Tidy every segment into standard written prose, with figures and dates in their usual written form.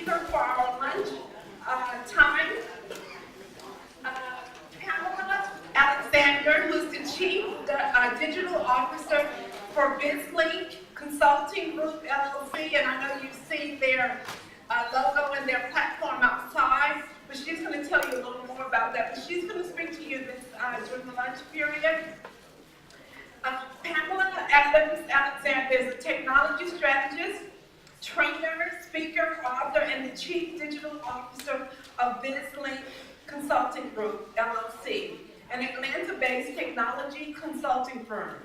speaker for our lunch time, Pamela Alexander, who's the Chief Digital Officer for BizLynks Consulting Group, LLC, and I know you see their logo and their platform outside, but she's going to tell you a little more about that. But she's going to speak to you this during the lunch period. Pamela Alexander is a technology strategist, trainer, speaker, author, and the Chief Digital Officer of BizLynks Consulting Group, LLC, an Atlanta-based technology consulting firm.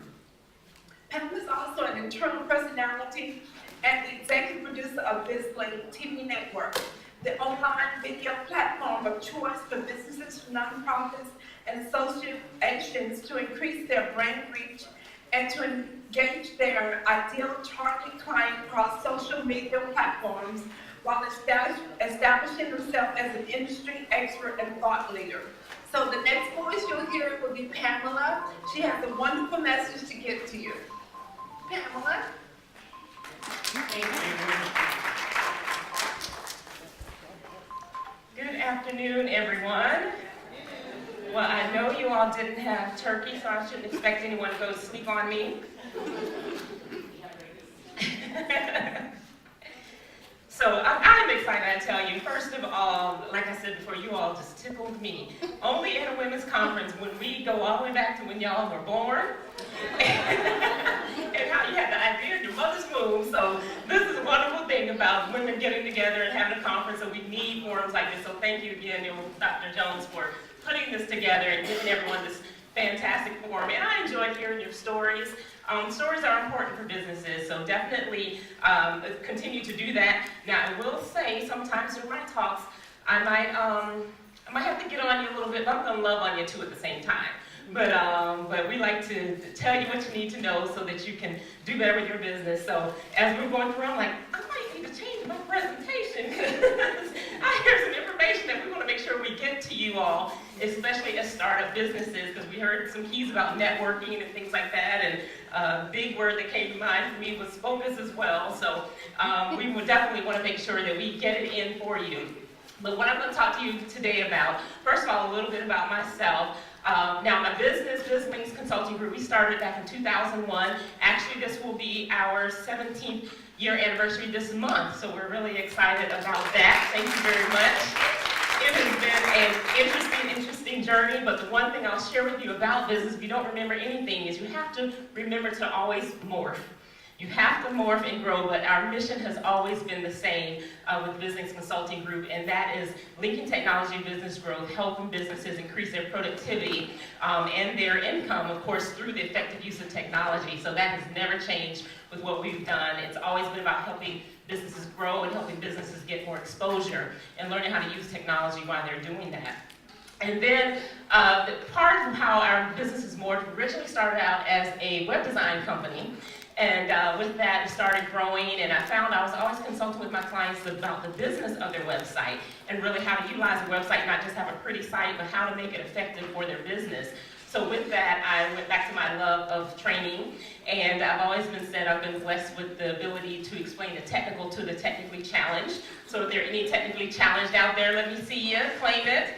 Pamela is also an internal personality and the executive producer of BizLynks TV Network, the online video platform of choice for businesses, nonprofits, and associations to increase their brand reach and to engage their ideal target client across social media platforms while establishing themselves as an industry expert and thought leader. So the next voice you'll hear will be Pamela. She has a wonderful message to give to you. Pamela. Thank you. Good afternoon, everyone. Well, I know you all didn't have turkey, so I shouldn't expect anyone to go to sleep on me. So I'm excited to tell you, first of all, like I said before, you all just tickled me. Only at a women's conference when we go all the way back to when y'all were born and how you had the idea of your mother's womb. So this is a wonderful thing about women getting together and having a conference, and we need forums like this. So thank you again, Dr. Jones, for putting this together and giving everyone this fantastic forum. And I enjoyed hearing your stories. Stories are important for businesses, so definitely continue to do that. Now, I will say, sometimes in my talks, I might have to get on you a little bit, but I'm going to love on you too at the same time. But we like to tell you what you need to know so that you can do better with your business. So as we're going through, I'm like, I might need to change my presentation because I hear some information that we want to make sure we get to you all, especially as startup businesses, because we heard some keys about networking and things like that, and a big word that came to mind for me was focus as well. So we would definitely want to make sure that we get it in for you. But what I'm going to talk to you today about, first of all, a little bit about myself. Now, my business, BizLynks Consulting Group, we started back in 2001. Actually, this will be our 17th year anniversary this month, so we're really excited about that. Thank you very much. It has been an interesting journey, but the one thing I'll share with you about business, if you don't remember anything, is you have to remember to always morph. You have to morph and grow, but our mission has always been the same with BizLynks Consulting Group, and that is linking technology and business growth, helping businesses increase their productivity and their income, of course, through the effective use of technology. So that has never changed with what we've done. It's always been about helping businesses grow and helping businesses get more exposure and learning how to use technology while they're doing that. And then part of how our business is morphed originally started out as a web design company. And with that, it started growing, and I found I was always consulting with my clients about the business of their website and really how to utilize the website, not just have a pretty site, but how to make it effective for their business. So with that, I went back to my love of training, and I've always been said I've been blessed with the ability to explain the technical to the technically challenged. So if there are any technically challenged out there, let me see you, claim it.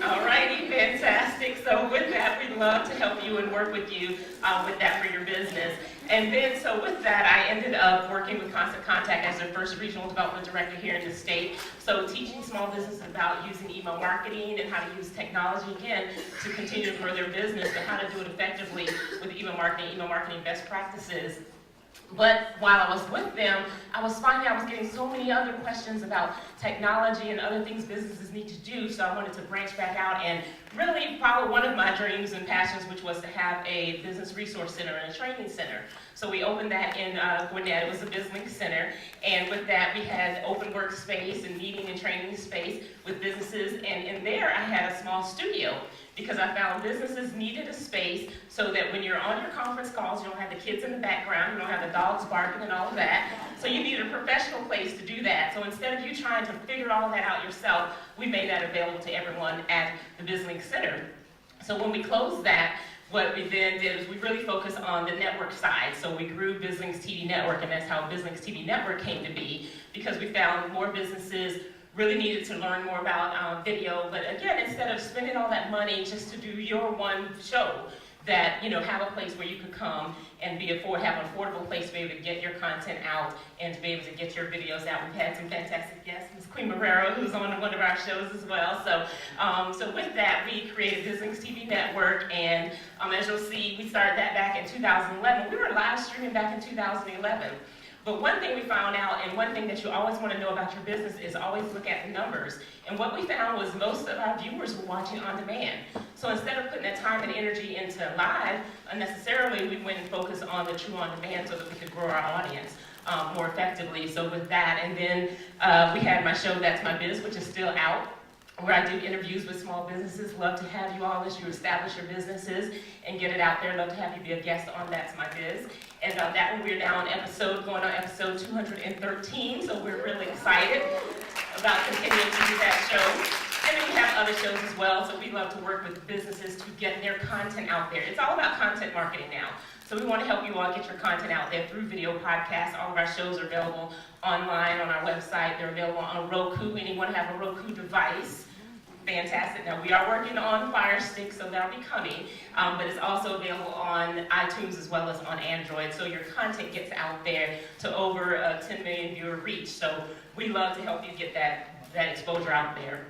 All righty, fantastic. So with that, we'd love to help you and work with you with that for your business. And then, so with that, I ended up working with Constant Contact as their first regional development director here in the state. So teaching small businesses about using email marketing and how to use technology, again, to continue to grow their business, but how to do it effectively with email marketing best practices. But while I was with them, I was finding I was getting so many other questions about technology and other things businesses need to do, so I wanted to branch back out and really follow one of my dreams and passions, which was to have a business resource center and a training center. So we opened that in Gwinnett. It was a BizLynks Center, and with that we had open workspace and meeting and training space with businesses, and in there I had a small studio, because I found businesses needed a space so that when you're on your conference calls, you don't have the kids in the background, you don't have the dogs barking and all of that. So you needed a professional place to do that. So instead of you trying to figure all that out yourself, we made that available to everyone at the BizLynks Center. So when we closed that, what we then did is we really focused on the network side. So we grew BizLynks TV Network, and that's how BizLynks TV Network came to be, because we found more businesses really needed to learn more about video. But again, instead of spending all that money just to do your one show, that, have a place where you could come and have an affordable place to be able to get your content out and to be able to get your videos out. We've had some fantastic guests, Ms. Queen Marrero, who's on one of our shows as well. So with that, we created BizLynks TV Network, and as you'll see, we started that back in 2011. We were live streaming back in 2011. But one thing we found out, and one thing that you always want to know about your business, is always look at the numbers. And what we found was most of our viewers were watching on demand. So instead of putting that time and energy into live, unnecessarily, we went and focused on the true on demand so that we could grow our audience more effectively. So with that, and then we had my show, That's My Biz, which is still out, where I do interviews with small businesses. Love to have you all as you establish your businesses and get it out there. Love to have you be a guest on That's My Biz. And that one, we're now on going on episode 213, so we're really excited about continuing to do that show. And then we have other shows as well, so we love to work with businesses to get their content out there. It's all about content marketing now. So we want to help you all get your content out there through video podcasts. All of our shows are available online on our website. They're available on Roku. Anyone have a Roku device? Fantastic. Now, we are working on Fire Stick, so that'll be coming, but it's also available on iTunes as well as on Android, so your content gets out there to over 10 million viewer reach. So we love to help you get that exposure out there.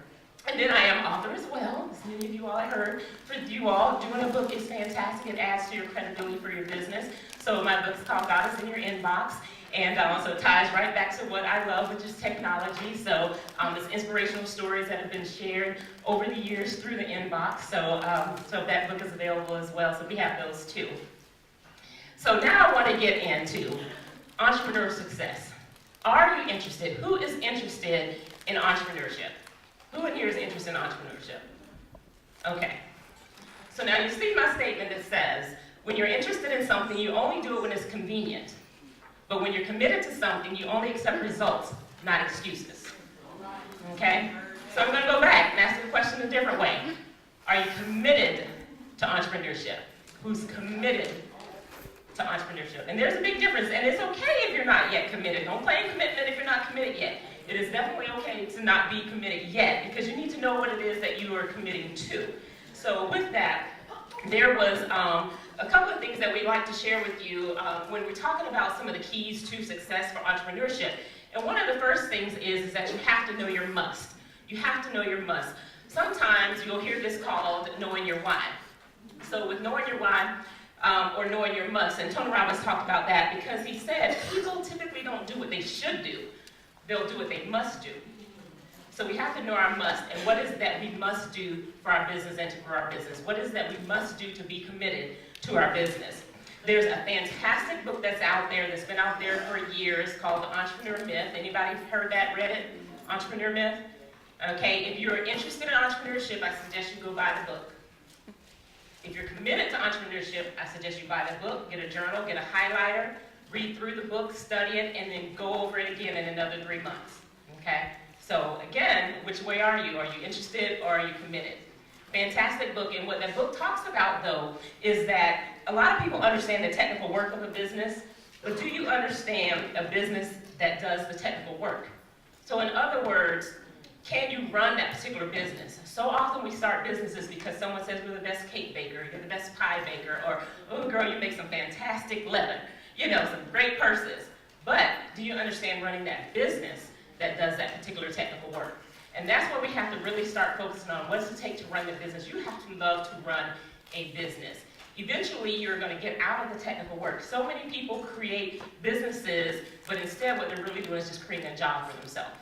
And then I am author as well, as many of you all have heard. For you all, doing a book is fantastic. It adds to your credibility for your business. So my book is called God is in Your Inbox. And also ties right back to what I love, which is technology. So it's inspirational stories that have been shared over the years through the inbox. So that book is available as well. So we have those too. So now I want to get into entrepreneur success. Are you interested? Who is interested in entrepreneurship? Who in here is interested in entrepreneurship? Okay. So now you see my statement that says, when you're interested in something, you only do it when it's convenient. But when you're committed to something, you only accept results, not excuses. Okay? So I'm going to go back and ask the question a different way. Are you committed to entrepreneurship? Who's committed to entrepreneurship? And there's a big difference, and it's okay if you're not yet committed. Don't claim commitment if you're not committed yet. It is definitely okay to not be committed yet, because you need to know what it is that you are committing to. So with that, there was a couple of things that we'd like to share with you when we're talking about some of the keys to success for entrepreneurship. And one of the first things is that you have to know your must. You have to know your must. Sometimes you'll hear this called knowing your why. So with knowing your why, or knowing your must, and Tony Robbins talked about that because he said people typically don't do what they should do. They'll do what they must do. So we have to know our must, and what is that we must do for our business and to grow our business? What is that we must do to be committed to our business? There's a fantastic book that's out there, that's been out there for years, called The Entrepreneur Myth. Anybody heard that, read it? Entrepreneur Myth? Okay, if you're interested in entrepreneurship, I suggest you go buy the book. If you're committed to entrepreneurship, I suggest you buy the book, get a journal, get a highlighter, read through the book, study it, and then go over it again in another 3 months. Okay? So again, which way are you? Are you interested or are you committed? Fantastic book, and what that book talks about, though, is that a lot of people understand the technical work of a business, but do you understand a business that does the technical work? So in other words, can you run that particular business? So often we start businesses because someone says we're the best cake baker, you're the best pie baker, or, oh girl, you make some fantastic leather, some great purses. But do you understand running that business that does that particular technical work? And that's where we have to really start focusing on what does it take to run the business. You have to love to run a business. Eventually, you're going to get out of the technical work. So many people create businesses, but instead what they're really doing is just creating a job for themselves.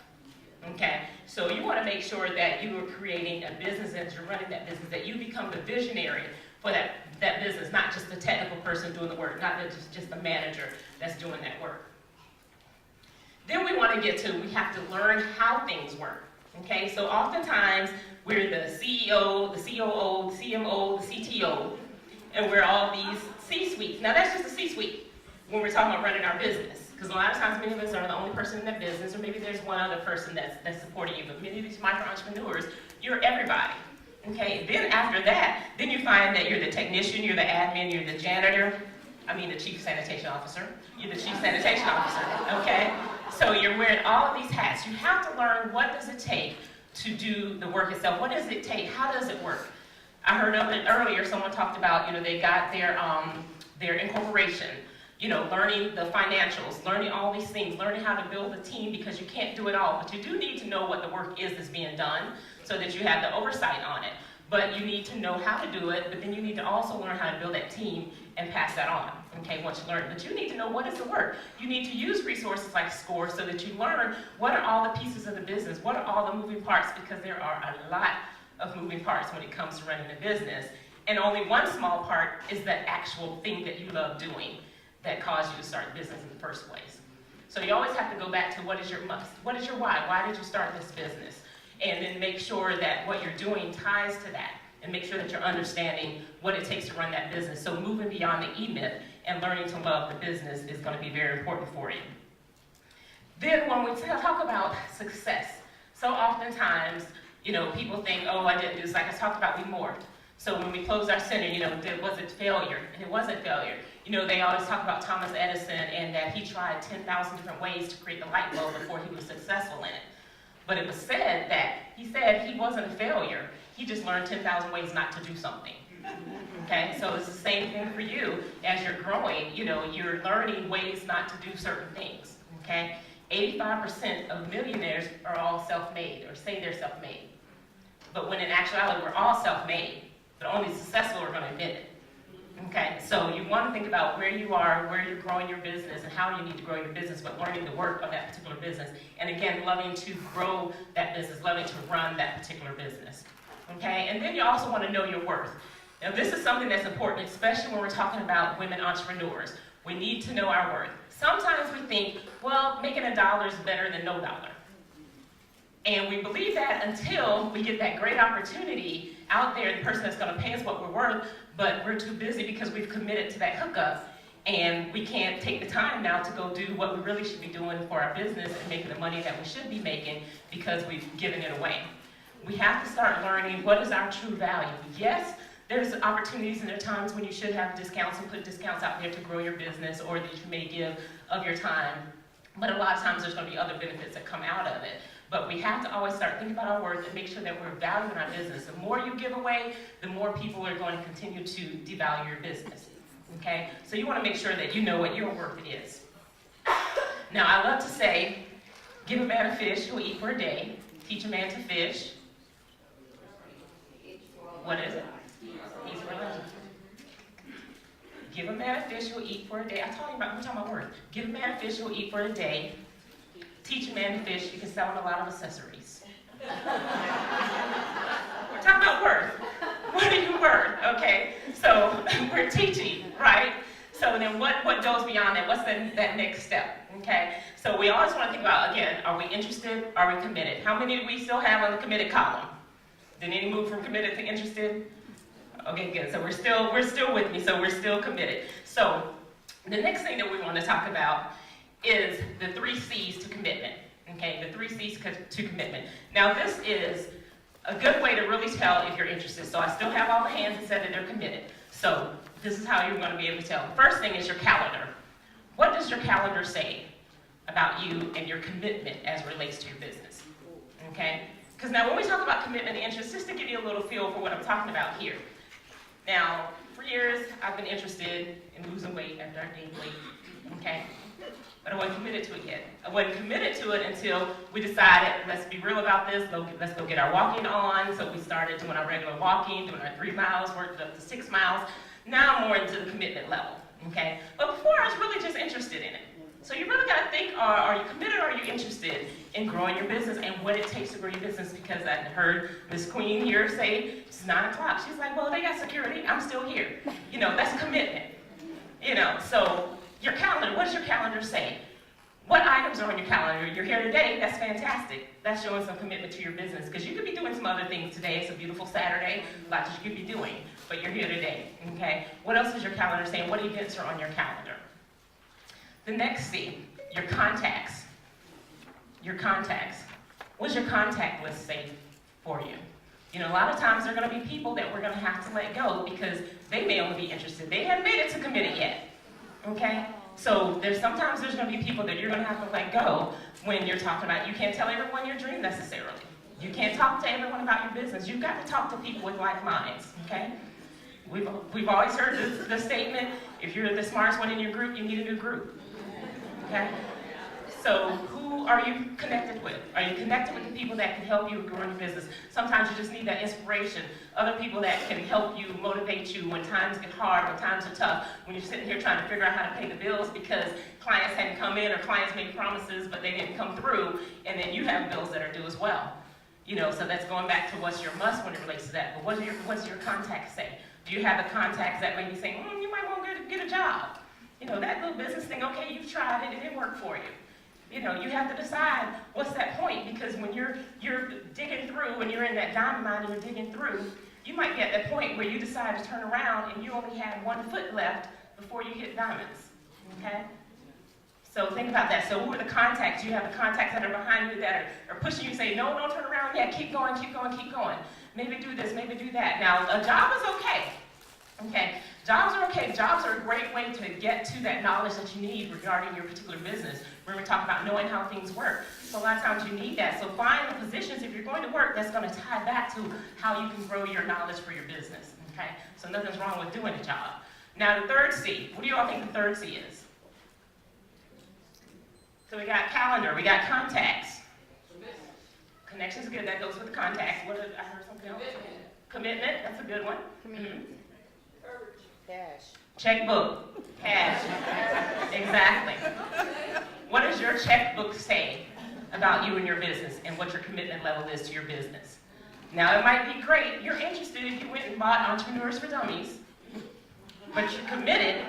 Okay? So you want to make sure that you are creating a business, and as you're running that business, that you become the visionary for that business, not just the technical person doing the work, not just the manager that's doing that work. Then we want to get to, we have to learn how things work. Okay, so oftentimes we're the CEO, the COO, the CMO, the CTO, and we're all these C-suites. Now that's just a C-suite when we're talking about running our business, because a lot of times many of us are the only person in that business, or maybe there's one other person that's supporting you, but many of these micro-entrepreneurs, you're everybody. Okay, then after that, then you find that you're the technician, you're the admin, you're the janitor, the chief sanitation officer. You're the chief sanitation officer, okay? So you're wearing all of these hats. You have to learn what does it take to do the work itself. What does it take? How does it work? I heard of it earlier, someone talked about, they got their incorporation, learning the financials, learning all these things, learning how to build a team, because you can't do it all. But you do need to know what the work is that's being done so that you have the oversight on it. But you need to know how to do it, but then you need to also learn how to build that team and pass that on, okay, once you learn. But you need to know what is the work. You need to use resources like SCORE so that you learn what are all the pieces of the business, what are all the moving parts, because there are a lot of moving parts when it comes to running a business. And only one small part is that actual thing that you love doing that caused you to start business in the first place. So you always have to go back to what is your must, what is your why did you start this business? And then make sure that what you're doing ties to that, and make sure that you're understanding what it takes to run that business. So moving beyond the E-myth and learning to love the business is going to be very important for you. Then when we talk about success, so oftentimes, people think, oh, I didn't do this. Like I talked about, we morphed. So when we closed our center, was it failure? And it wasn't failure. They always talk about Thomas Edison and that he tried 10,000 different ways to create the light bulb before he was successful in it. But it was said that he said he wasn't a failure. He just learned 10,000 ways not to do something. Okay, so it's the same thing for you as you're growing. You're learning ways not to do certain things. Okay, 85% of millionaires are all self-made, or say they're self-made. But when in actuality, we're all self-made, but only successful are going to admit it. Okay, so you want to think about where you are, where you're growing your business, and how you need to grow your business, but learning the work of that particular business. And again, loving to grow that business, loving to run that particular business. Okay, and then you also want to know your worth. Now this is something that's important, especially when we're talking about women entrepreneurs. We need to know our worth. Sometimes we think, well, making $1 is better than no dollar. And we believe that until we get that great opportunity out there, the person that's going to pay us what we're worth, but we're too busy because we've committed to that hookup, and we can't take the time now to go do what we really should be doing for our business and making the money that we should be making because we've given it away. We have to start learning what is our true value. Yes, there's opportunities and there are times when you should have discounts and put discounts out there to grow your business, or that you may give of your time, but a lot of times there's going to be other benefits that come out of it. But we have to always start thinking about our worth and make sure that we're valuing our business. The more you give away, the more people are going to continue to devalue your business. Okay? So you want to make sure that you know what your worth is. Now, I love to say, give a man a fish, he'll eat for a day. Teach a man to fish. What is it? Eat for a life. Give a man a fish, he'll eat for a day. we're talking about worth. Give a man a fish, he'll eat for a day. Teach a man to fish, you can sell him a lot of accessories. We're talking about worth. What are you worth? Okay, so we're teaching, right? So then what goes beyond that? What's that next step? Okay, so we always want to think about, again, are we interested? Are we committed? How many do we still have on the committed column? Did any move from committed to interested? Okay, good. So we're still with me, so we're still committed. So the next thing that we want to talk about is the 3 C's to commitment. Okay, the 3 C's to commitment. Now this is a good way to really tell if you're interested. So I still have all the hands that said that they're committed. So this is how you're going to be able to tell. The first thing is your calendar. What does your calendar say about you and your commitment as it relates to your business? Okay? Because now when we talk about commitment and interest, just to give you a little feel for what I'm talking about here. Now, for years, I've been interested in losing weight after I gained weight. Okay? But I wasn't committed to it yet. I wasn't committed to it until we decided, let's be real about this, let's go get our walking on. So we started doing our regular walking, doing our 3 miles, worked up to 6 miles. Now I'm more into the commitment level, okay? But before I was really just interested in it. So you really got to think, are you committed or are you interested in growing your business and what it takes to grow your business? Because I heard Miss Queen here say, it's 9 o'clock. She's like, well, they got security, I'm still here. You know, that's commitment. You know, so your calendar, what does your calendar say? What items are on your calendar? You're here today, that's fantastic. That's showing some commitment to your business because you could be doing some other things today. It's a beautiful Saturday, lots you could be doing, but you're here today, okay? What else is your calendar saying? What events are on your calendar? The next C, your contacts. Your contacts. What's your contact list say for you? You know, a lot of times there are going to be people that we're going to have to let go because they may only be interested. They haven't made it to committed yet, okay? So sometimes there's going to be people that you're going to have to let go when you're talking about, you can't tell everyone your dream necessarily. You can't talk to everyone about your business. You've got to talk to people with like minds, okay? We've always heard the statement, if you're the smartest one in your group, you need a new group, okay? So who are you connected with? Are you connected with the people that can help you grow your business? Sometimes you just need that inspiration. Other people that can help you, motivate you when times get hard, when times are tough, when you're sitting here trying to figure out how to pay the bills because clients hadn't come in or clients made promises but they didn't come through, and then you have bills that are due as well. You know, so that's going back to what's your must when it relates to that. But what's your contacts say? Do you have the contacts that may be saying, you might want to get a job? You know, that little business thing, okay, you've tried it, it didn't work for you. You know, you have to decide what's that point, because when you're digging through, when you're in that diamond mine and you're digging through, you might get that point where you decide to turn around and you only have 1 foot left before you hit diamonds, okay? So think about that. So who are the contacts? You have the contacts that are behind you that are pushing you, say, no, don't turn around yet, keep going, keep going, keep going. Maybe do this, maybe do that. Now, a job is okay. Okay, jobs are okay. Jobs are a great way to get to that knowledge that you need regarding your particular business. We're talking about knowing how things work. So a lot of times you need that. So find the positions, if you're going to work, that's going to tie back to how you can grow your knowledge for your business. Okay, so nothing's wrong with doing a job. Now the third C, what do you all think the third C is? So we got calendar, we got contacts. Connections is good, that goes with the contacts. What did I heard something else? Commitment, that's a good one. Commitment. Cash. Checkbook, cash, exactly. What does your checkbook say about you and your business and what your commitment level is to your business? Now it might be great, you're interested if you went and bought Entrepreneurs for Dummies, but you're committed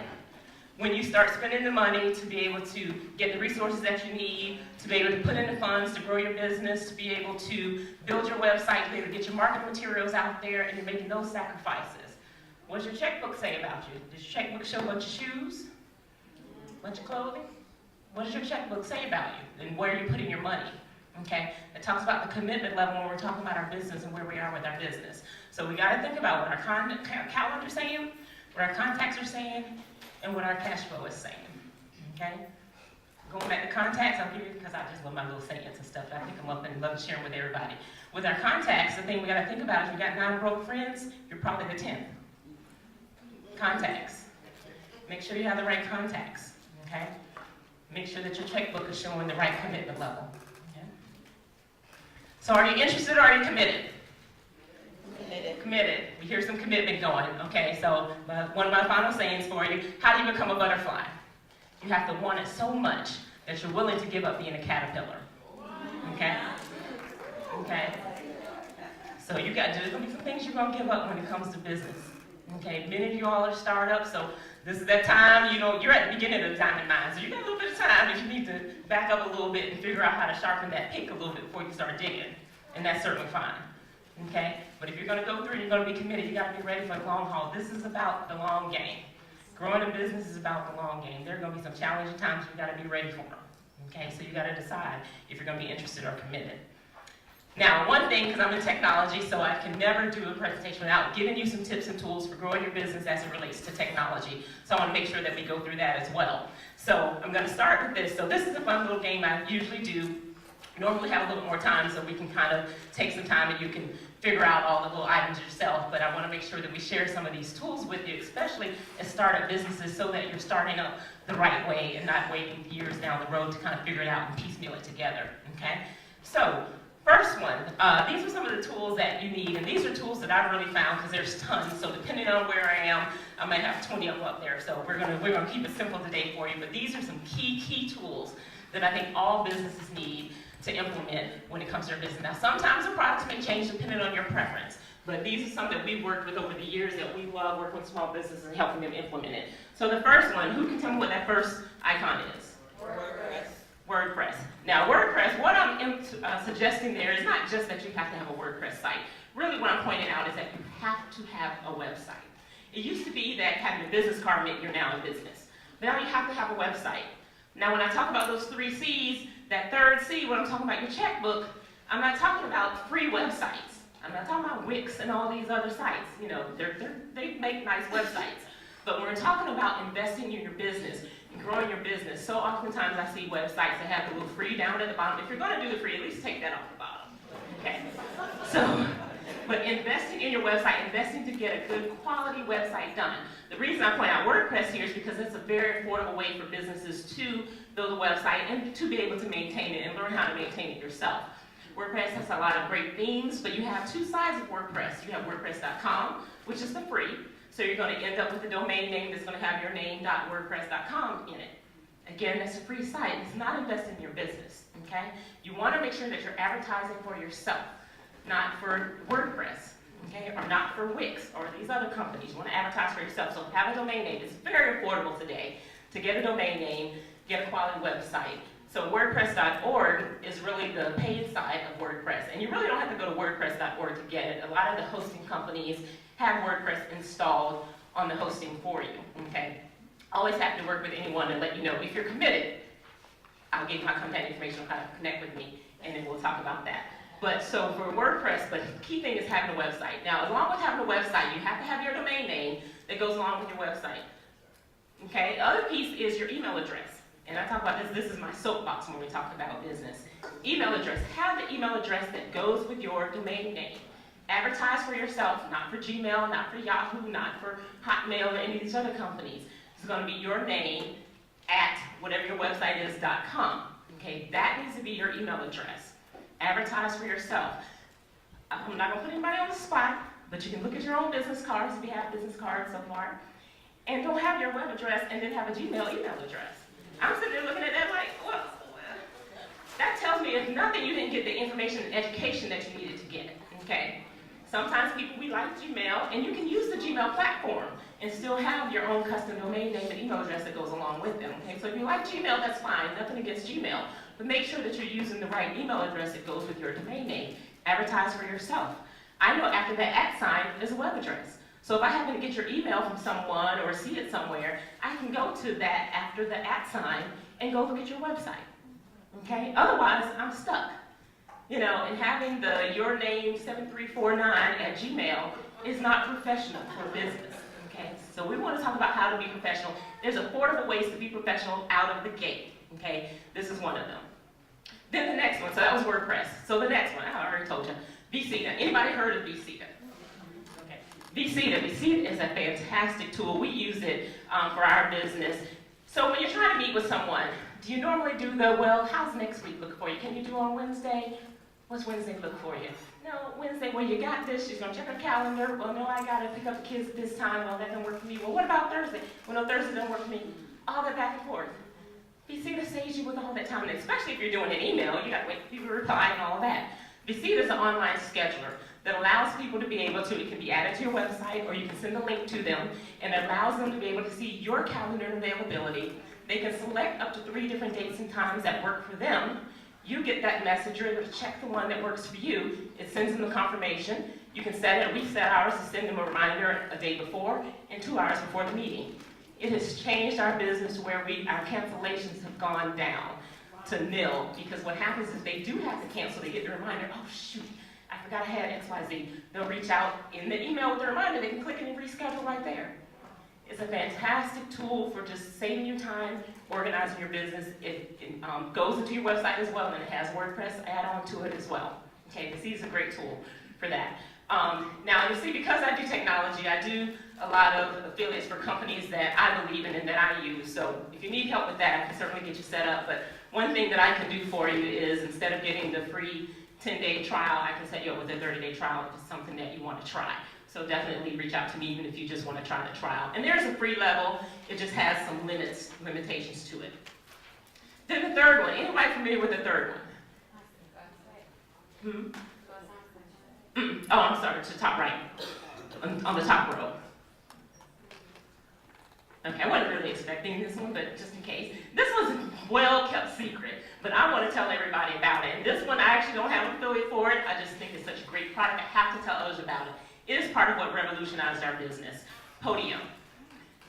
when you start spending the money to be able to get the resources that you need, to be able to put in the funds to grow your business, to be able to build your website, to be able to get your marketing materials out there, and you're making those sacrifices. What does your checkbook say about you? Does your checkbook show a bunch of shoes? A bunch of clothing? What does your checkbook say about you? And where are you putting your money? Okay? It talks about the commitment level when we're talking about our business and where we are with our business. So we got to think about what our calendar is saying, what our contacts are saying, and what our cash flow is saying. Okay? Going back to contacts, I'll give you, because I just love my little sayings and stuff. I pick them up and love to share them with everybody. With our contacts, the thing we got to think about is if you got 9 broke friends, you're probably the 10th. Contacts. Make sure you have the right contacts, okay? Make sure that your checkbook is showing the right commitment level, okay? So are you interested or are you committed? Committed. Committed. We hear some commitment going, okay? So one of my final sayings for you, how do you become a butterfly? You have to want it so much that you're willing to give up being a caterpillar, okay? Okay? So there's going to be some things you're going to give up when it comes to business. Okay, many of you all are startups, so this is that time, you know, you're at the beginning of the diamond mine, so you got a little bit of time that you need to back up a little bit and figure out how to sharpen that pick a little bit before you start digging, and that's certainly fine, okay? But if you're going to go through and you're going to be committed, you got to be ready for the long haul. This is about the long game. Growing a business is about the long game. There are going to be some challenging times you got to be ready for them, okay? So you got to decide if you're going to be interested or committed. Now, one thing, because I'm in technology, so I can never do a presentation without giving you some tips and tools for growing your business as it relates to technology. So I want to make sure that we go through that as well. So I'm going to start with this. So this is a fun little game I usually do. Normally have a little more time so we can kind of take some time and you can figure out all the little items yourself. But I want to make sure that we share some of these tools with you, especially as startup businesses, so that you're starting up the right way and not waiting years down the road to kind of figure it out and piecemeal it together. Okay? So first one, these are some of the tools that you need, and these are tools that I've really found because there's tons. So depending on where I am, I might have 20 of them up there. So we're gonna keep it simple today for you. But these are some key tools that I think all businesses need to implement when it comes to their business. Now, sometimes the products may change depending on your preference, but these are some that we've worked with over the years that we love working with small businesses and helping them implement it. So the first one, who can tell me what that first icon is? WordPress. WordPress. Now, WordPress, what I'm suggesting there is not just that you have to have a WordPress site. Really what I'm pointing out is that you have to have a website. It used to be that having a business card meant you're now in business. Now you have to have a website. Now when I talk about those 3 C's, that third C, when I'm talking about your checkbook, I'm not talking about free websites. I'm not talking about Wix and all these other sites. You know, they make nice websites. But when we're talking about investing in your business and growing your business, so oftentimes I see websites that have a little free down at the bottom. If you're going to do the free, at least take that off the bottom. Okay? So, but investing in your website, investing to get a good quality website done. The reason I point out WordPress here is because it's a very affordable way for businesses to build a website and to be able to maintain it and learn how to maintain it yourself. WordPress has a lot of great themes, but you have two sides of WordPress. You have WordPress.com, which is the free, so you're going to end up with a domain name that's going to have your name.wordpress.com in it. Again, that's a free site. It's not investing in your business, okay? You want to make sure that you're advertising for yourself, not for WordPress, okay, or not for Wix or these other companies. You want to advertise for yourself, so have a domain name. It's very affordable today to get a domain name, get a quality website. So WordPress.org is really the paid side of WordPress, and you really don't have to go to WordPress.org to get it. A lot of the hosting companies have WordPress installed on the hosting for you, okay? Always happy to work with anyone and let you know if you're committed. I'll give you my contact information on how to connect with me, and then we'll talk about that. But so for WordPress, but the key thing is having a website. Now, along with having a website, you have to have your domain name that goes along with your website. Okay, the other piece is your email address. And I talk about this is my soapbox when we talk about business. Email address. Have the email address that goes with your domain name. Advertise for yourself, not for Gmail, not for Yahoo, not for Hotmail or any of these other companies. It's going to be your name at whatever your website is, .com. Okay, that needs to be your email address. Advertise for yourself. I'm not going to put anybody on the spot, but you can look at your own business cards if you have business cards so far. And don't have your web address and then have a Gmail email address. I'm sitting there looking at that like, well, that tells me if nothing, you didn't get the information and education that you needed to get, okay? Sometimes we like Gmail, and you can use the Gmail platform and still have your own custom domain name and email address that goes along with them, okay? So if you like Gmail, that's fine, nothing against Gmail, but make sure that you're using the right email address that goes with your domain name. Advertise for yourself. I know after that @ sign is a web address. So if I happen to get your email from someone or see it somewhere, I can go to that after the @ sign and go look at your website, okay? Otherwise, I'm stuck. You know, and having the your name 7349 @ Gmail is not professional for business, okay? So we want to talk about how to be professional. There's affordable ways to be professional out of the gate, okay? This is one of them. Then the next one, so that was WordPress. So the next one, I already told you, VCTA. Anybody heard of VCTA? VCTA is a fantastic tool. We use it for our business. So when you're trying to meet with someone, do you normally do the, well, how's next week look for you? Can you do on Wednesday? What's Wednesday look for you? No, Wednesday, well, you got this. She's going to check her calendar. Well, no, I got to pick up the kids at this time. Well, that doesn't work for me. Well, what about Thursday? Well, no, Thursday doesn't work for me. All that back and forth. VCTA saves you with all that time, and especially if you're doing an email, you got to wait for people to reply and all of that. VCTA is an online scheduler that allows people to be able to, it can be added to your website, or you can send a link to them, and it allows them to be able to see your calendar and availability. They can select up to 3 different dates and times that work for them. You get that message, you're able to check the one that works for you. It sends them the confirmation. You can set it, we set ours to send them a reminder a day before and 2 hours before the meeting. It has changed our business to where our cancellations have gone down to nil, because what happens is they do have to cancel. They get the reminder, oh shoot, I forgot I had XYZ. They'll reach out in the email with the reminder. They can click it and reschedule right there. It's a fantastic tool for just saving you time, organizing your business. It goes into your website as well, and it has WordPress add-on to it as well. Okay, VCTA is a great tool for that. Now, you see, because I do technology, I do a lot of affiliates for companies that I believe in and that I use. So if you need help with that, I can certainly get you set up. But one thing that I can do for you is, instead of getting the free 10-day trial, I can set you up with a 30-day trial if it's something that you want to try. So definitely reach out to me even if you just want to try the trial. And there's a free level. It just has some limitations to it. Then the third one. Anybody familiar with the third one? Oh, I'm sorry, to the top right. On the top row. Okay, I wasn't really expecting this one, but just in case. This was a well-kept secret, but I want to tell everybody about it. And this one, I actually don't have an affiliate for it. I just think it's such a great product. I have to tell others about it. It is part of what revolutionized our business. Podium.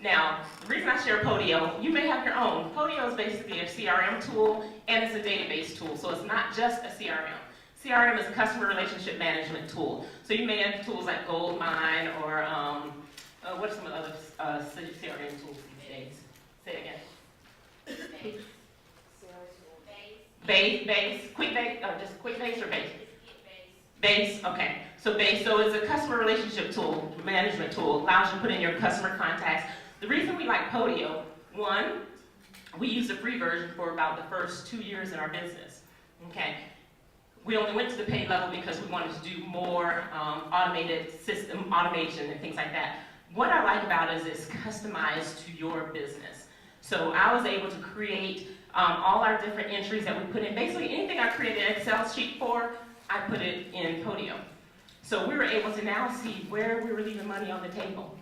Now, the reason I share Podium, you may have your own. Podium is basically a CRM tool, and it's a database tool, so it's not just a CRM. CRM is a customer relationship management tool. So you may have tools like Goldmine or what are some of the other CRM tools these days? Say it again. Base, QuickBase, or just QuickBase or Base? Base, okay. So Base, so it's a customer relationship tool, management tool, allows you to put in your customer contacts. The reason we like Podium, one, we used the free version for about the first 2 years in our business, okay? We only went to the paid level because we wanted to do more automated system automation and things like that. What I like about it is it's customized to your business. So I was able to create all our different entries that we put in. Basically anything I created an Excel sheet for, I put it in Podium. So we were able to now see where we were leaving money on the table.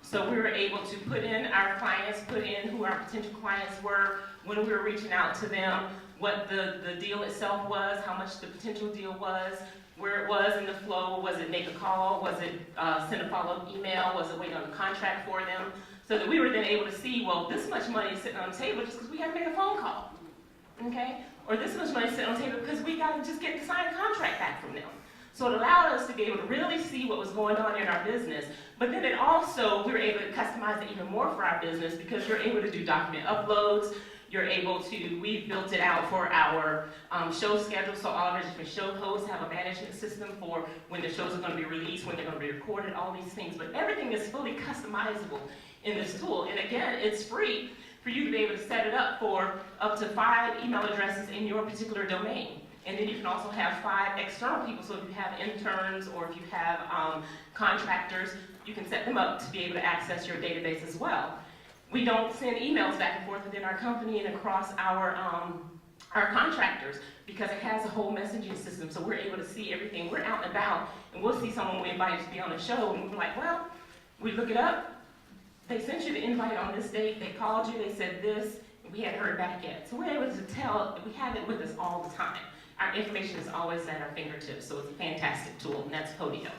So we were able to put in our clients, put in who our potential clients were, when we were reaching out to them, what the deal itself was, how much the potential deal was, where it was in the flow, was it make a call, was it send a follow-up email, was it wait on the contract for them, so that we were then able to see, well, this much money is sitting on the table just because we haven't made a phone call, okay? Or this much money is sitting on the table because we got to just get the signed contract back from them. So it allowed us to be able to really see what was going on in our business, but then it also, we were able to customize it even more for our business because you're able to do document uploads, you're able to, we built it out for our show schedule, so all of our different show hosts have a management system for when the shows are going to be released, when they're going to be recorded, all these things, but everything is fully customizable in this tool, and again, it's free for you to be able to set it up for up to 5 email addresses in your particular domain. And then you can also have 5 external people, so if you have interns or if you have contractors, you can set them up to be able to access your database as well. We don't send emails back and forth within our company and across our contractors because it has a whole messaging system, so we're able to see everything. We're out and about, and we'll see someone we invited to be on a show, and we're like, well, we look it up, they sent you the invite on this date, they called you, they said this, and we hadn't heard back yet. So we're able to tell, we have it with us all the time. Our information is always at our fingertips, so it's a fantastic tool, and that's Podium.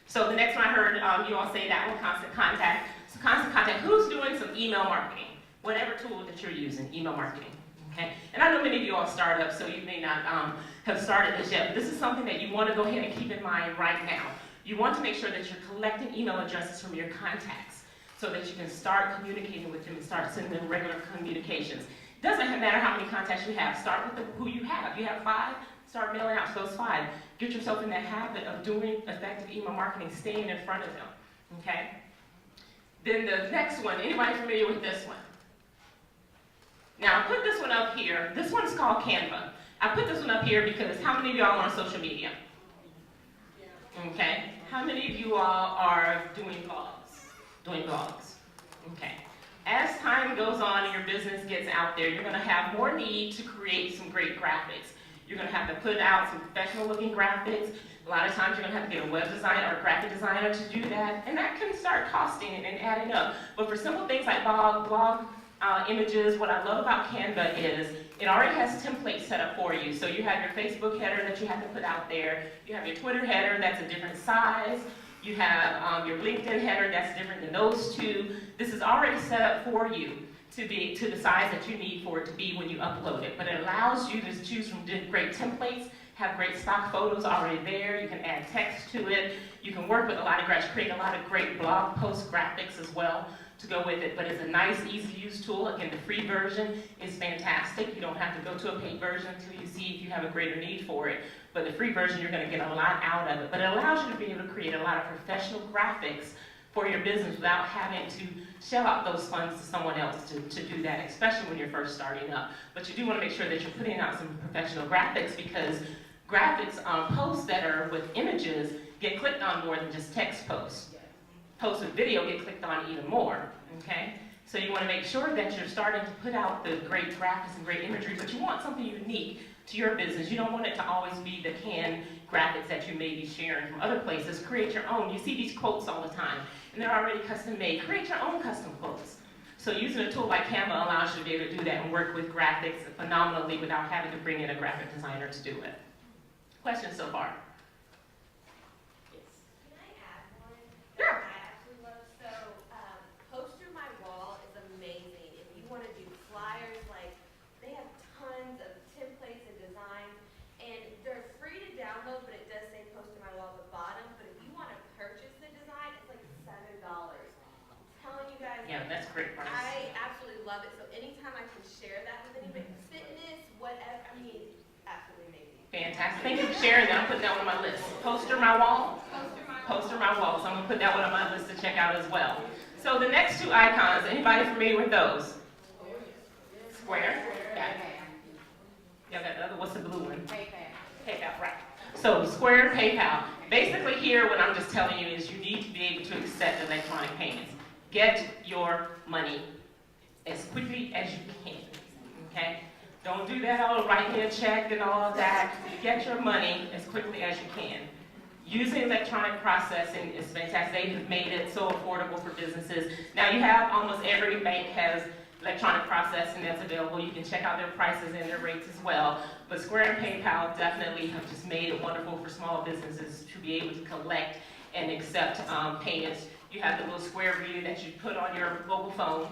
So the next one I heard you all say that one, Constant Contact. So Constant Contact, who's doing some email marketing? Whatever tool that you're using, email marketing, okay? And I know many of you all startups, so you may not have started this yet, but this is something that you want to go ahead and keep in mind right now. You want to make sure that you're collecting email addresses from your contacts so that you can start communicating with them and start sending them regular communications. Doesn't matter how many contacts you have. Start with who you have. You have 5, start mailing out to those 5. Get yourself in that habit of doing effective email marketing, staying in front of them, okay? Then the next one, anybody familiar with this one? Now, I put this one up here. This one's called Canva. I put this one up here because how many of y'all are on social media? Okay. How many of you all are doing blogs? Okay. As time goes on and your business gets out there, you're going to have more need to create some great graphics. You're going to have to put out some professional looking graphics. A lot of times you're going to have to get a web designer or a graphic designer to do that, and that can start costing and adding up. But for simple things like blog images, what I love about Canva is it already has templates set up for you. So you have your Facebook header that you have to put out there. You have your Twitter header that's a different size. You have your LinkedIn header that's different than those 2. This is already set up for you to be to the size that you need for it to be when you upload it. But it allows you to choose from great templates, have great stock photos already there. You can add text to it. You can work with a lot of graphics, create a lot of great blog post graphics as well to go with it. But it's a nice, easy-to-use tool. Again, the free version is fantastic. You don't have to go to a paid version until you see if you have a greater need for it. But the free version, you're going to get a lot out of it. But it allows you to be able to create a lot of professional graphics for your business without having to shell out those funds to someone else to do that, especially when you're first starting up. But you do want to make sure that you're putting out some professional graphics because graphics posts that are with images get clicked on more than just text posts. Posts with video get clicked on even more, okay? So you want to make sure that you're starting to put out the great graphics and great imagery, but you want something unique to your business. You don't want it to always be the canned graphics that you may be sharing from other places. Create your own. You see these quotes all the time, and they're already custom made. Create your own custom quotes. So using a tool like Canva allows you to be able to do that and work with graphics phenomenally without having to bring in a graphic designer to do it. Questions so far? Yes. Can I add one? Sure. I absolutely love. So, Poster My Wall is amazing. If you want to do flyers, like they have tons of templates and designs, and they're free to Fantastic. Thank you for sharing that. I'm putting that one on my list. Poster my wall. Poster my wall. So I'm gonna put that one on my list to check out as well. So the next two icons, anybody familiar with those? Square. Got it. Y'all got the other, what's the blue one? PayPal, right. So Square, PayPal. Basically here, what I'm just telling you is you need to be able to accept electronic payments. Get your money as quickly as you can, okay? Don't do that all writing a check and all of that. Get your money as quickly as you can. Using electronic processing is fantastic. They have made it so affordable for businesses. Now you have, almost every bank has electronic processing that's available. You can check out their prices and their rates as well. But Square and PayPal definitely have just made it wonderful for small businesses to be able to collect and accept payments. You have the little square reader that you put on your mobile phone.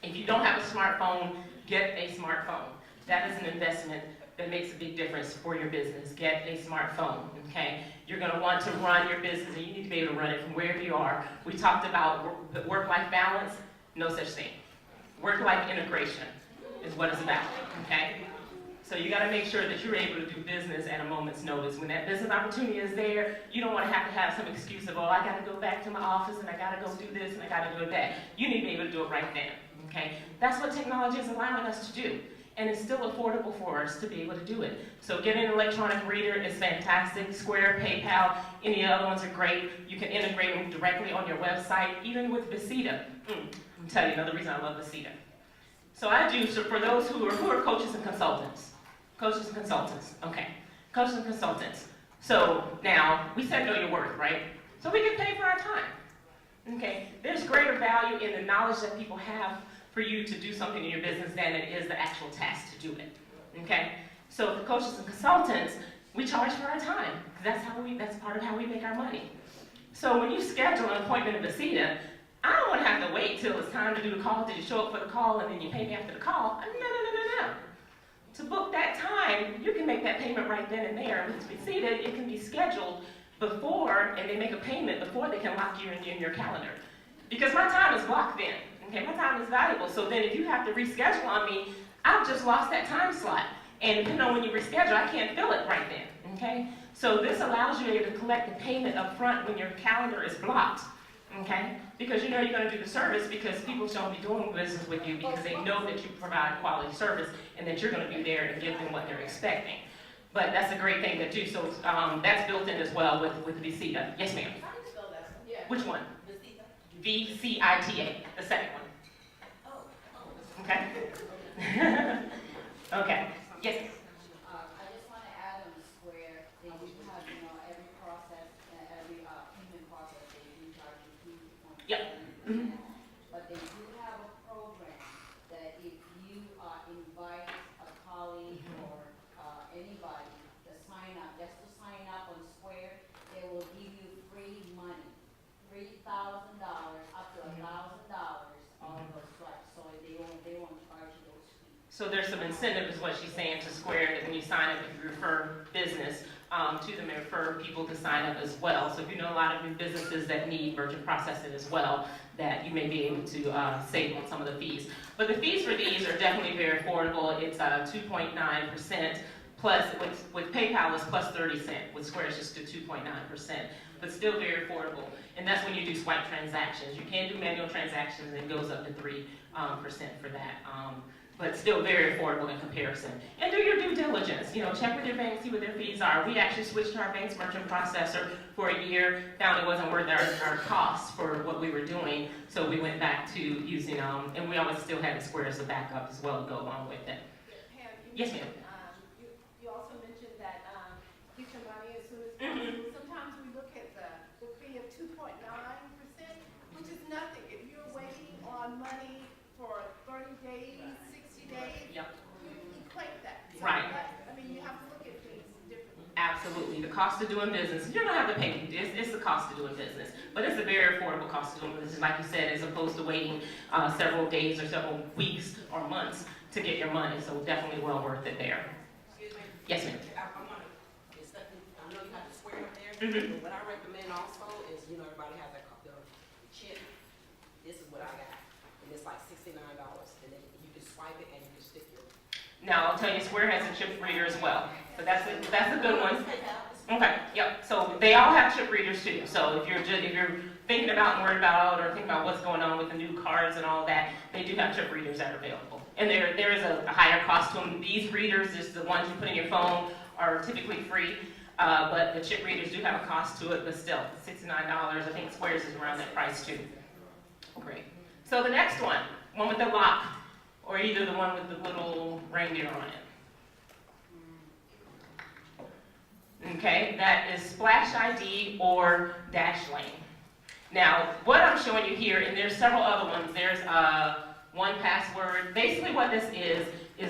If you don't have a smartphone, get a smartphone. That is an investment that makes a big difference for your business. Get a smartphone, okay? You're gonna want to run your business and you need to be able to run it from wherever you are. We talked about work-life balance, no such thing. Work-life integration is what it's about, okay? So you gotta make sure that you're able to do business at a moment's notice. When that business opportunity is there, you don't wanna have to have some excuse of, oh, I gotta go back to my office and I gotta go do this and I gotta do that. You need to be able to do it right then, okay? That's what technology is allowing us to do. And it's still affordable for us to be able to do it. So getting an electronic reader is fantastic. Square, PayPal, any other ones are great. You can integrate them directly on your website, even with Visita. I'll tell you another reason I love Visita. So I do, so for those who are coaches and consultants. Coaches and consultants, okay. Coaches and consultants. So now, we said know your worth, right? So we get paid for our time, okay? There's greater value in the knowledge that people have for you to do something in your business than it is the actual task to do it, okay? So for coaches and consultants, we charge for our time, because that's part of how we make our money. So when you schedule an appointment at Visita, I don't want to have to wait till it's time to do the call. Did you show up for the call and then you pay me after the call? No. To book that time, you can make that payment right then and there. With Visita, it can be scheduled before, and they make a payment before they can lock you in your calendar. Because my time is blocked then. Okay, my time is valuable, so then if you have to reschedule on me, I've just lost that time slot. And depending on when you reschedule, I can't fill it right then, okay? So this allows you to collect the payment up front when your calendar is blocked, okay? Because you know you're gonna do the service because people don't be doing business with you because they know that you provide quality service and that you're gonna be there to give them what they're expecting. But that's a great thing to do, so that's built in as well with Visita. Yes, ma'am? How do you spell that? Yeah. Which one? Visita. V-C-I-T-A, the second one. Okay? Okay. Yes. I just want to add on Square, they do have, every process, every payment process, they do charge you 2.7%. Yep. Mhm. But they do have a program that if you invite a colleague or anybody to sign up, just to sign up on Square, they will give you free money, $3,000 up to $1,000 on those swipes. So they won't charge you those fees. So there's some incentive, is what she's saying, to Square, that when you sign up, if you refer business to them and refer people to sign up as well. So if you know a lot of new businesses that need merchant processing as well, that you may be able to save on some of the fees. But the fees for these are definitely very affordable. It's 2.9%. Plus, with PayPal, it's plus 30 cents. With Square, it's just 2.9%. But still very affordable. And that's when you do swipe transactions. You can do manual transactions, and it goes up to 3% for that. But still very affordable in comparison. And do your due diligence. Check with your bank, see what their fees are. We actually switched to our bank's merchant processor for a year, found it wasn't worth our costs for what we were doing. So we went back to using, and we always still had the Square as a backup as well to go along with it. Pam, Yes, ma'am. You also mentioned that get your money as soon as possible. Sometimes we look at the fee of 2.9%, which is nothing. If you're waiting on money for 30 days, 60 days, Yep. you equate that. So Right. you have to look at things differently. Absolutely. The cost of doing business, you don't have to pay. It's the cost of doing business. But it's a very affordable cost of doing business, like you said, as opposed to waiting several days or several weeks or months to get your money. So definitely well worth it there. Excuse me? Yes, ma'am. I know you have the Square up there, Mhm. but what I recommend also is, everybody has that the chip. This is what I got, and it's like $69, and then you can swipe it and you can stick your. Now, I'll tell you, Square has a chip reader as well. So that's a good one. Okay, yep. So they all have chip readers too. So if you're thinking about and worried about or thinking about what's going on with the new cards and all that, they do have chip readers that are available. And there is a higher cost to them. These readers, just the ones you put in your phone, are typically free. But the chip readers do have a cost to it, but still, $69. I think Square's is around that price too. Great. So the next one with the lock, or either the one with the little reindeer on it. Okay, that is Splash ID or Dashlane. Now, what I'm showing you here, and there's several other ones. There's 1Password. Basically what this is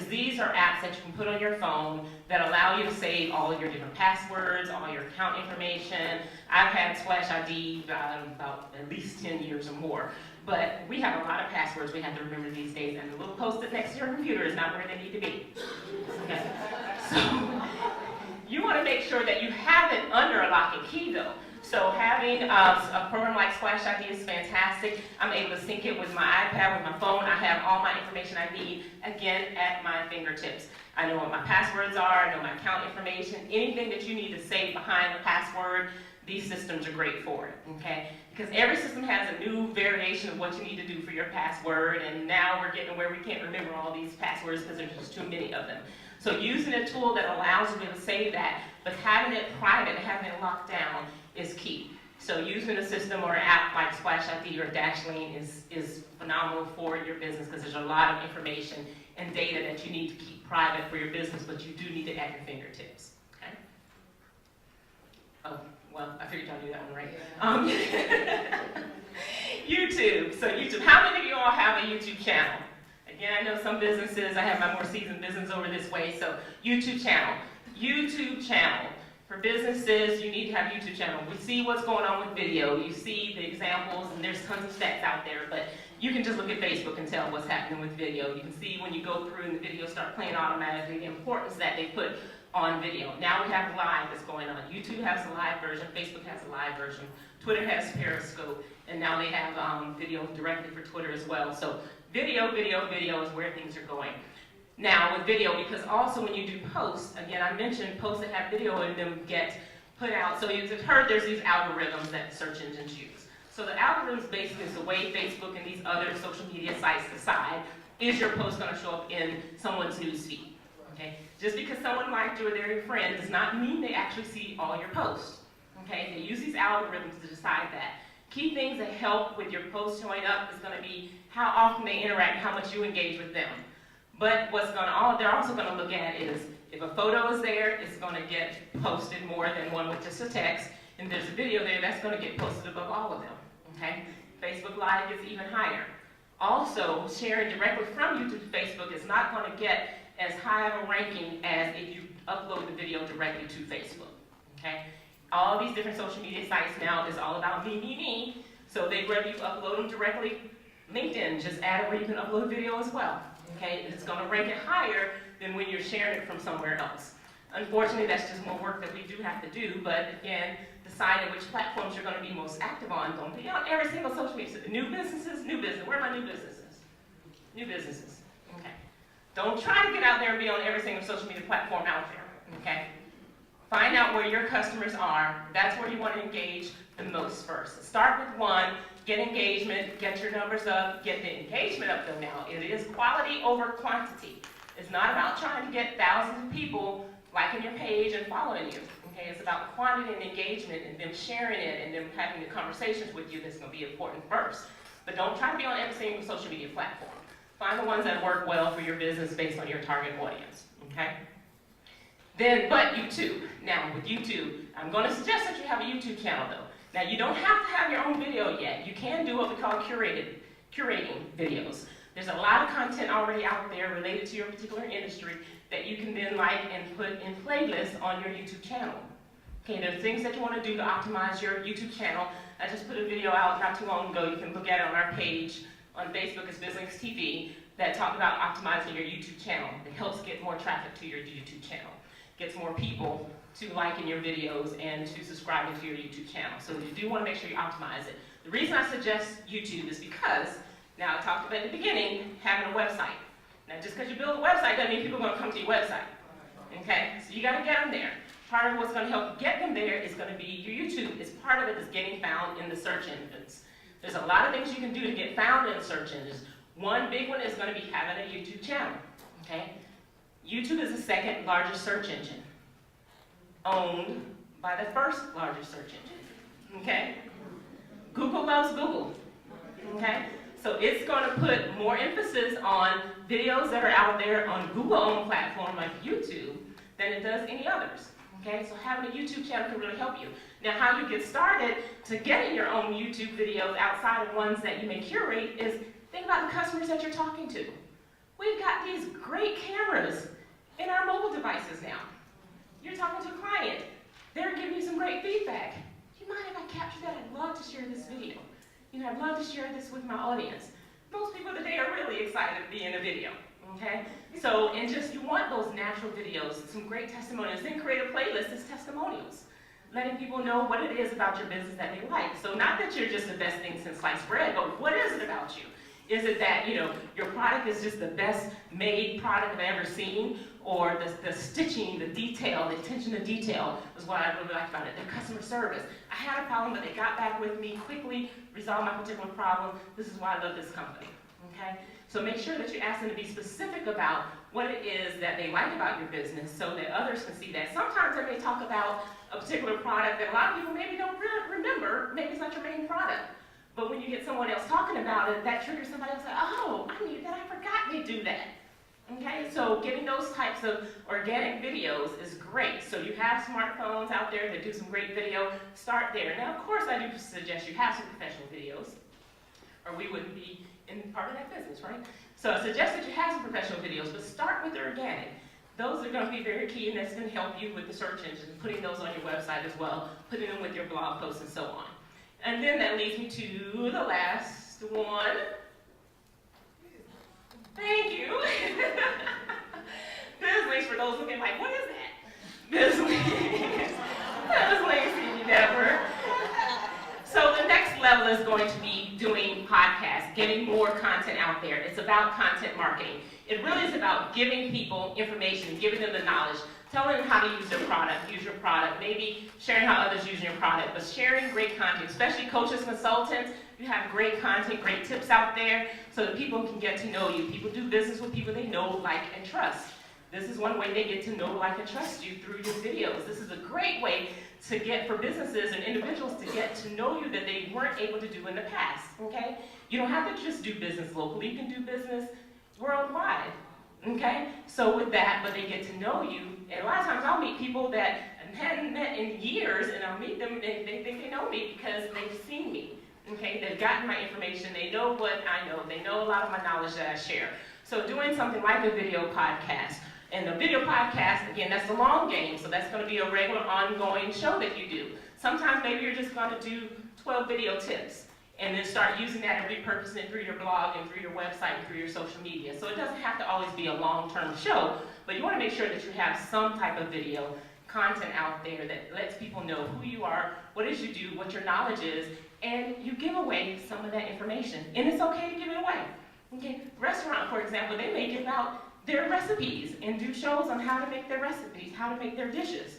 these are apps that you can put on your phone that allow you to save all your different passwords, all your account information. I've had Splash ID about at least 10 years or more. But we have a lot of passwords we have to remember these days, and the little post-it next to your computer is not where they need to be. Okay. So you want to make sure that you have it under a lock and key, though. So having a program like Splash ID is fantastic. I'm able to sync it with my iPad, with my phone. I have all my information I need, again, at my fingertips. I know what my passwords are, I know my account information, anything that you need to save behind the password, these systems are great for it, okay? Because every system has a new variation of what you need to do for your password, and now we're getting where we can't remember all these passwords because there's just too many of them. So using a tool that allows you to save that, but having it private and having it locked down is key. So using a system or an app like Splash ID or Dashlane is phenomenal for your business because there's a lot of information and data that you need to keep private for your business, but you do need it at your fingertips. Okay? Oh, well, I figured y'all knew that one, right? YouTube. So YouTube. How many of you all have a YouTube channel? Again, I know some businesses, I have my more seasoned business over this way, so YouTube channel. YouTube channel. For businesses, you need to have YouTube channel. We see what's going on with video. You see the examples, and there's tons of stats out there, but you can just look at Facebook and tell what's happening with video. You can see when you go through and the videos start playing automatically, the importance that they put on video. Now we have live that's going on. YouTube has a live version, Facebook has a live version, Twitter has Periscope, and now they have video directly for Twitter as well. So video is where things are going. Now with video, because also when you do posts, again I mentioned posts that have video in them get put out. So you've heard there's these algorithms that search engines use. So the algorithms basically is the way Facebook and these other social media sites decide, is your post going to show up in someone's news feed? Okay? Just because someone liked you or they're your friend does not mean they actually see all your posts. Okay? They use these algorithms to decide that. Key things that help with your post showing up is going to be how often they interact and how much you engage with them. But they're also going to look at is if a photo is there, it's going to get posted more than one with just a text. And there's a video there, that's going to get posted above all of them. Okay? Facebook Live is even higher. Also, sharing directly from YouTube to Facebook is not going to get as high of a ranking as if you upload the video directly to Facebook. Okay? All these different social media sites now is all about me. So they'd rather you upload them directly. LinkedIn, just add it where you can upload video as well. Okay? It's going to rank it higher than when you're sharing it from somewhere else. Unfortunately, that's just more work that we do have to do, but again, deciding which platforms you're going to be most active on. Don't be on every single social media. New business. Where are my new businesses? New businesses. Okay. Don't try to get out there and be on every single social media platform out there. Okay. Find out where your customers are. That's where you want to engage the most first. Start with one. Get engagement. Get your numbers up. Get the engagement up though now. It is quality over quantity. It's not about trying to get thousands of people liking your page and following you. Okay, it's about quantity and engagement and them sharing it and them having the conversations with you that's going to be important first. But don't try to be on every single social media platform. Find the ones that work well for your business based on your target audience. Okay? But YouTube. Now with YouTube, I'm going to suggest that you have a YouTube channel though. Now you don't have to have your own video yet. You can do what we call curating videos. There's a lot of content already out there related to your particular industry that you can then like and put in playlists on your YouTube channel. Okay, there's things that you want to do to optimize your YouTube channel. I just put a video out not too long ago. You can look at it on our page on Facebook as BizLynks TV that talks about optimizing your YouTube channel. It helps get more traffic to your YouTube channel. Gets more people to liking your videos and to subscribing to your YouTube channel. So you do want to make sure you optimize it. The reason I suggest YouTube is because, now I talked about at the beginning, having a website. Now, just because you build a website doesn't mean people are going to come to your website. Okay? So you got to get them there. Part of what's going to help get them there is going to be your YouTube. It's part of it is getting found in the search engines. There's a lot of things you can do to get found in search engines. One big one is going to be having a YouTube channel. Okay? YouTube is the second largest search engine, owned by the first largest search engine. Okay? Google loves Google. Okay? So it's going to put more emphasis on videos that are out there on Google-owned platform like YouTube than it does any others. Okay? So having a YouTube channel can really help you. Now, how you get started to getting your own YouTube videos outside of ones that you may curate is think about the customers that you're talking to. We've got these great cameras in our mobile devices now. You're talking to a client. They're giving you some great feedback. Do you mind if I capture that? I'd love to share this video. You know, I'd love to share this with my audience. Most people today are really excited to be in a video. Okay? So, and just you want those natural videos, some great testimonials. Then create a playlist as testimonials, letting people know what it is about your business that they like. So not that you're just the best thing since sliced bread, but what is it about you? Is it that, you know, your product is just the best made product I've ever seen? Or the stitching, the detail, the attention to detail is what I really like about it. The customer service. I had a problem, but they got back with me quickly, resolved my particular problem. This is why I love this company. Okay? So make sure that you ask them to be specific about what it is that they like about your business so that others can see that. Sometimes they may talk about a particular product that a lot of people maybe don't remember. Maybe it's not your main product. But when you get someone else talking about it, that triggers somebody else, like, oh, I knew that, I forgot they do that. Okay, so getting those types of organic videos is great. So you have smartphones out there that do some great video, start there. Now, of course, I do suggest you have some professional videos, or we wouldn't be in part of that business, right? So I suggest that you have some professional videos, but start with the organic. Those are going to be very key, and that's going to help you with the search engine, putting those on your website as well, putting them with your blog posts and so on. And then that leads me to the last one. Thank you. BizLynks, for those looking like, what is that? BizLynks. BizLynks TV Network. So the next level is going to be doing podcasts, getting more content out there. It's about content marketing. It really is about giving people information, giving them the knowledge, telling them how to use their product, use your product, maybe sharing how others use your product, but sharing great content, especially coaches, consultants. You have great content, great tips out there so that people can get to know you. People do business with people they know, like, and trust. This is one way they get to know, like, and trust you through your videos. This is a great way to get for businesses and individuals to get to know you that they weren't able to do in the past, okay? You don't have to just do business locally. You can do business worldwide, okay? So with that, but they get to know you, and a lot of times I'll meet people that I hadn't met in years, and I'll meet them, and they think they know me because they've seen me. Okay, they've gotten my information, they know what I know, they know a lot of my knowledge that I share. So doing something like a video podcast, and a video podcast, again, that's the long game, so that's going to be a regular ongoing show that you do. Sometimes maybe you're just going to do 12 video tips, and then start using that and repurposing it through your blog and through your website and through your social media. So it doesn't have to always be a long-term show, but you want to make sure that you have some type of video content out there that lets people know who you are, what it is you do, what your knowledge is, and you give away some of that information. And it's okay to give it away. Okay? Restaurant, for example, they may give out their recipes and do shows on how to make their recipes, how to make their dishes.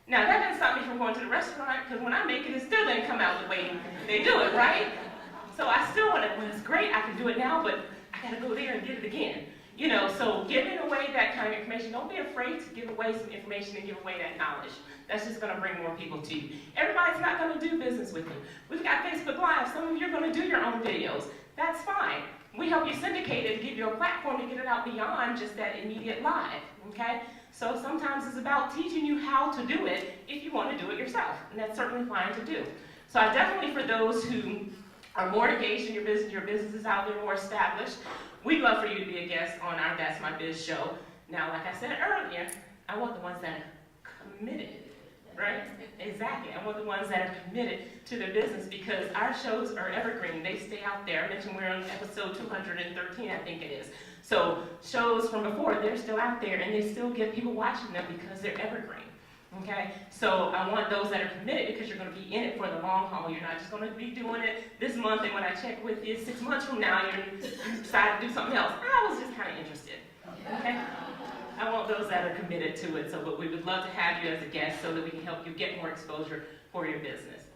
Now, that doesn't stop me from going to the restaurant, because when I make it, it still doesn't come out the way they do it, right? So I still want to, when it's great, I can do it now, but I got to go there and get it again. You know, so giving away that kind of information, don't be afraid to give away some information and give away that knowledge. That's just going to bring more people to you. Everybody's not going to do business with you. We've got Facebook Live. Some of you are going to do your own videos. That's fine. We help you syndicate it and give you a platform to get it out beyond just that immediate live, okay? So sometimes it's about teaching you how to do it if you want to do it yourself, and that's certainly fine to do. So I definitely, for those who are more engaged in your business is out there, more established, we'd love for you to be a guest on our That's My Biz show. Now, like I said earlier, I want the ones that are committed, right? Exactly. I want the ones that are committed to their business, because our shows are evergreen. They stay out there. I mentioned we're on episode 213, I think it is. So shows from before, they're still out there, and they still get people watching them because they're evergreen. Okay, so I want those that are committed because you're going to be in it for the long haul. You're not just going to be doing it this month, and when I check with you 6 months from now, you decide to do something else. I was just kind of interested. Okay, I want those that are committed to it. So, but we would love to have you as a guest so that we can help you get more exposure for your business.